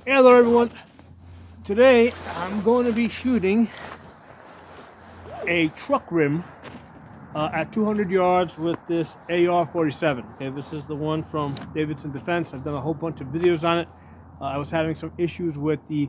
Hello everyone. Today I'm going to be shooting a truck rim at 200 yards with this AR-47. Okay, this is the one from Davidson Defense. I've done a whole bunch of videos on it. I was having some issues with the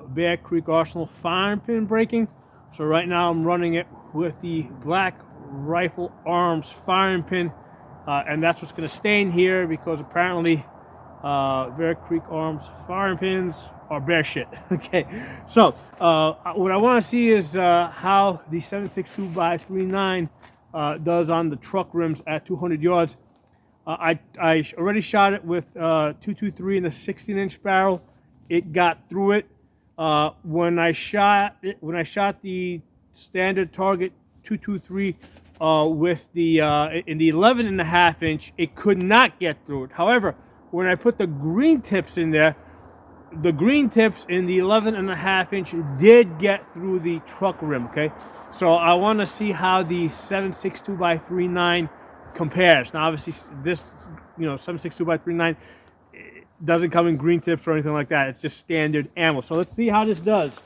Bear Creek Arsenal firing pin breaking. So right now I'm running it with the Black Rifle Arms firing pin. And that's what's going to stay in here because apparently Bear Creek Arms firing pins are bear shit. Okay, so what I want to see is how the 7.62x39 does on the truck rims at 200 yards. I already shot it with 223 in a 16-inch barrel. It got through it. When I shot the standard target 223 with the in the 11.5-inch, it could not get through it. However, when I put the green tips in there, the green tips in the 11.5-inch did get through the truck rim. Okay, so I want to see how the 7.62x39 compares. Now, obviously, this 7.62x39 doesn't come in green tips or anything like that. It's just standard ammo. So let's see how this does.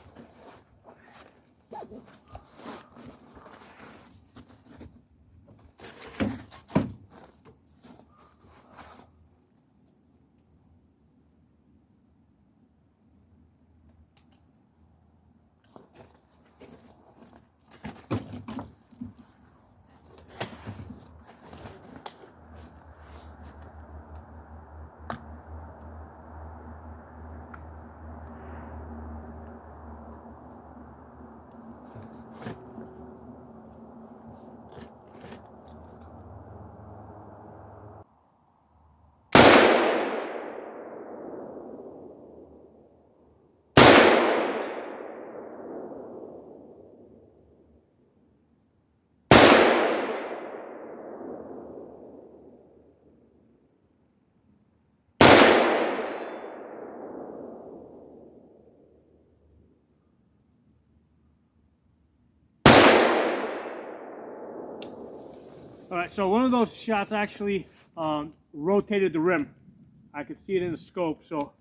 All right, so one of those shots actually rotated the rim. I could see it in the scope, so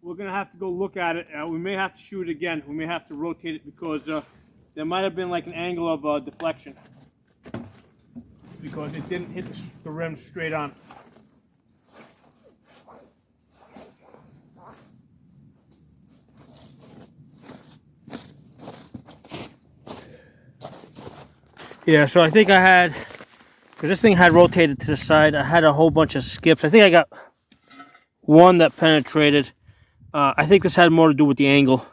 we're gonna have to go look at it. We may have to shoot it again. We may have to rotate it because there might have been like an angle of deflection because it didn't hit the rim straight on. Yeah, so I think I had, because this thing had rotated to the side, I had a whole bunch of skips. I think I got one that penetrated. I think this had more to do with the angle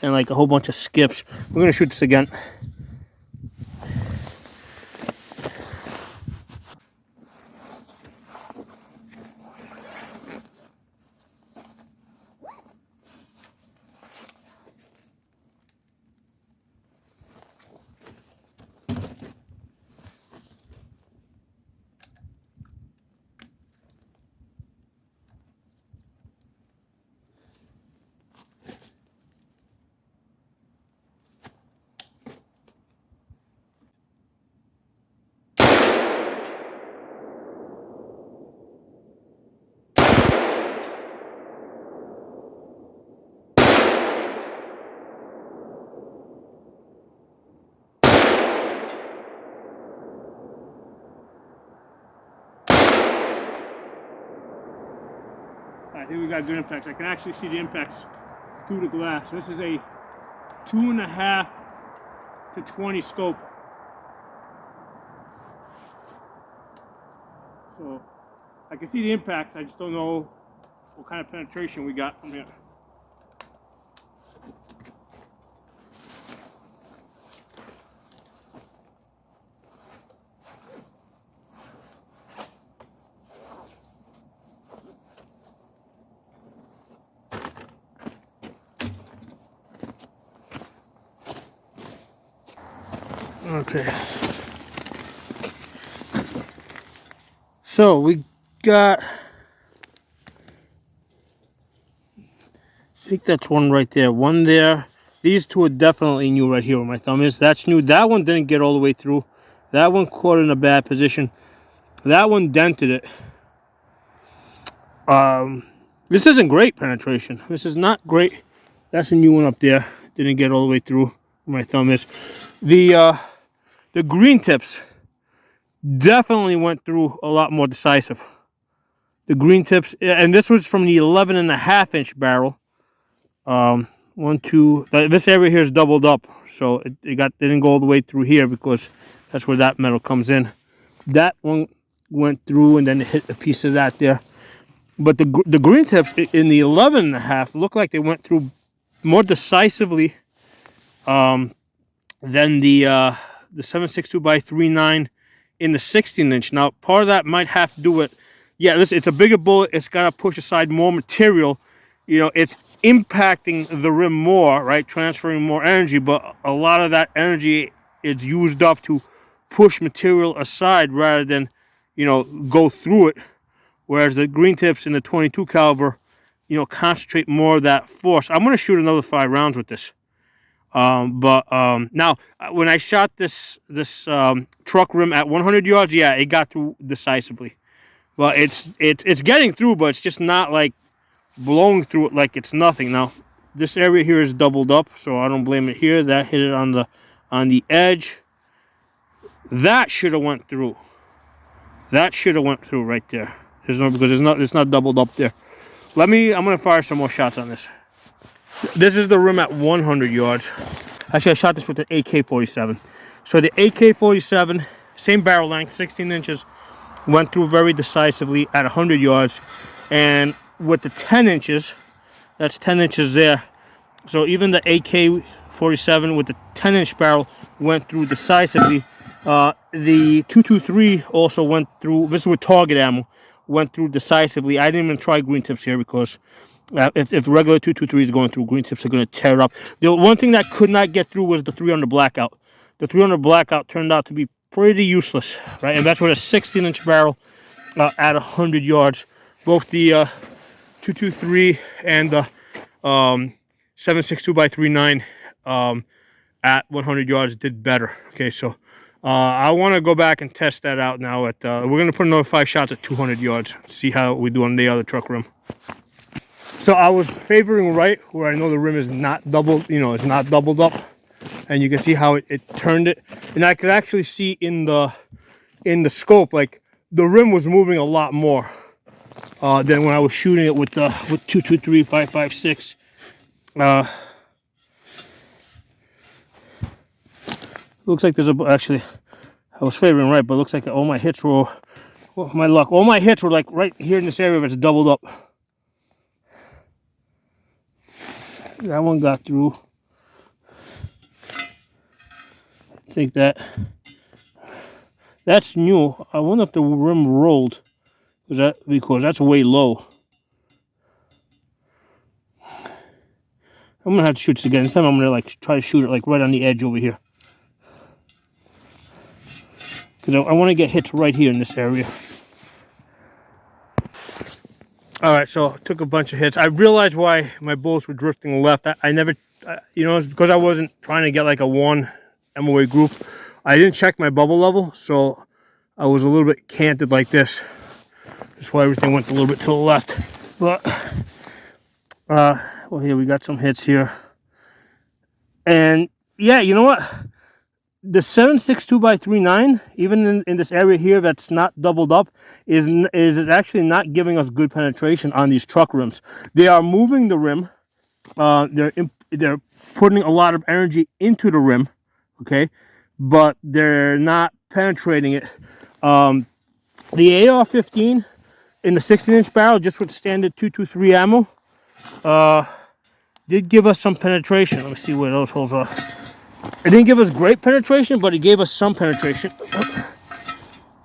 and like a whole bunch of skips. We're going to shoot this again. I think we got good impacts. I can actually see the impacts through the glass. So this is a 2.5 to 20 scope. So I can see the impacts. I just don't know what kind of penetration we got from here. Okay. So we got, I think that's one right there. One there. These two are definitely new right here where my thumb is. That's new. That one didn't get all the way through. That one caught in a bad position. That one dented it. This isn't great penetration. This is not great. That's a new one up there. Didn't get all the way through where my thumb is. The green tips definitely went through a lot more decisive. The green tips, and this was from the 11.5-inch barrel. One, two. This area here is doubled up, so it didn't go all the way through here because that's where that metal comes in. That one went through, and then it hit a piece of that there. But the green tips in the 11.5 look like they went through more decisively than the 7.62 by 3.9 in the 16-inch. Now, part of that might have to do with, yeah, listen, it's a bigger bullet. It's got to push aside more material. You know, it's impacting the rim more, right? Transferring more energy, but a lot of that energy is used up to push material aside rather than, you know, go through it. Whereas the green tips in the 22 caliber, you know, concentrate more of that force. I'm going to shoot another 5 rounds with this. Now, when I shot this truck rim at 100 yards, yeah, it got through decisively. But it's getting through, but it's just not like blowing through it like it's nothing. Now, this area here is doubled up, so I don't blame it here. That hit it on the edge. That should have went through. That should have went through right there. Because it's not doubled up there. I'm gonna fire some more shots on this. This is the rim at 100 yards. Actually, I shot this with the AK-47. So the AK-47, same barrel length, 16 inches, went through very decisively at 100 yards. And with the 10 inches, that's 10 inches there. So even the AK-47 with the 10-inch barrel went through decisively. The 223 also went through, this is with target ammo, went through decisively. I didn't even try green tips here because if regular 223 is going through, green tips are going to tear it up. The one thing that could not get through was the 300 blackout. The 300 blackout turned out to be pretty useless, right? And that's with a 16-inch barrel at 100 yards. Both the 223 and the 7.62 by 3.9 at 100 yards did better. Okay, so I want to go back and test that out now. We're going to put another 5 shots at 200 yards. See how we do on the other truck rim. So I was favoring right where I know the rim is not doubled. You know, it's not doubled up, and you can see how it turned it. And I could actually see in the scope, like the rim was moving a lot more than when I was shooting it with 223 5.56. Looks like there's actually, I was favoring right, but it looks like all my hits were, well, my luck, all my hits were like right here in this area, but it's doubled up. That one got through. I think that's new. I wonder if the rim rolled, because that's way low. I'm gonna have to shoot this again. This time I'm gonna like try to shoot it like right on the edge over here, because I want to get hits right here in this area. Alright, so I took a bunch of hits. I realized why my bullets were drifting left. I never, you know, it's because I wasn't trying to get like a 1 MOA group. I didn't check my bubble level, so I was a little bit canted like this. That's why everything went a little bit to the left. But, well, here we got some hits here. And, yeah, you know what? The 7.62 by 3.9, even in this area here that's not doubled up, is actually not giving us good penetration on these truck rims. They are moving the rim. They're putting a lot of energy into the rim, okay, but they're not penetrating it. The AR-15 in the 16-inch barrel, just with standard 223 ammo, did give us some penetration. Let me see where those holes are. It didn't give us great penetration, but it gave us some penetration.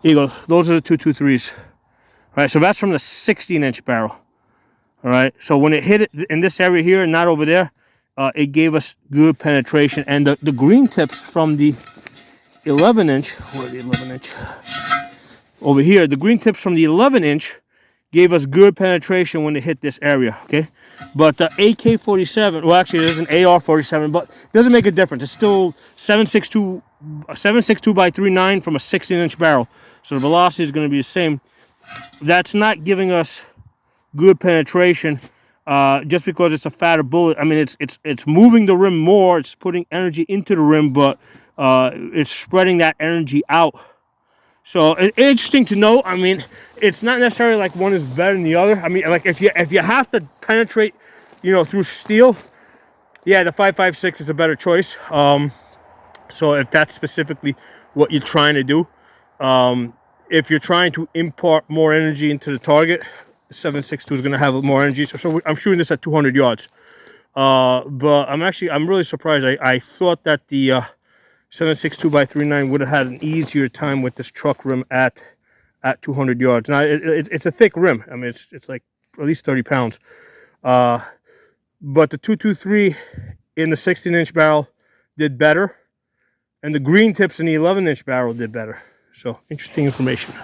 Here you go. Those are the 223s. All right, so that's from the 16-inch barrel. All right, so when it hit it in this area here, not over there, it gave us good penetration. And the green tips from the 11-inch, where are the 11-inch? Over here, the green tips from the 11-inch gave us good penetration when it hit this area, okay? But the AK-47, well, actually, there's an AR-47, but it doesn't make a difference. It's still 7.62 by 3.9 from a 16-inch barrel. So the velocity is going to be the same. That's not giving us good penetration. Just because it's a fatter bullet, I mean, it's moving the rim more. It's putting energy into the rim, but it's spreading that energy out. So it's interesting to know. I mean, it's not necessarily like one is better than the other. I mean, like if you have to penetrate, through steel, yeah, the 5.56 is a better choice. So if that's specifically what you're trying to do, if you're trying to impart more energy into the target, the 7.62 is going to have more energy. So I'm shooting this at 200 yards. But I'm really surprised. I thought that the 7.62 by 3.9 would have had an easier time with this truck rim at 200 yards. Now it's a thick rim. I mean, it's like at least 30 pounds. But the 223 in the 16-inch barrel did better, and the green tips in the 11-inch barrel did better. So interesting information.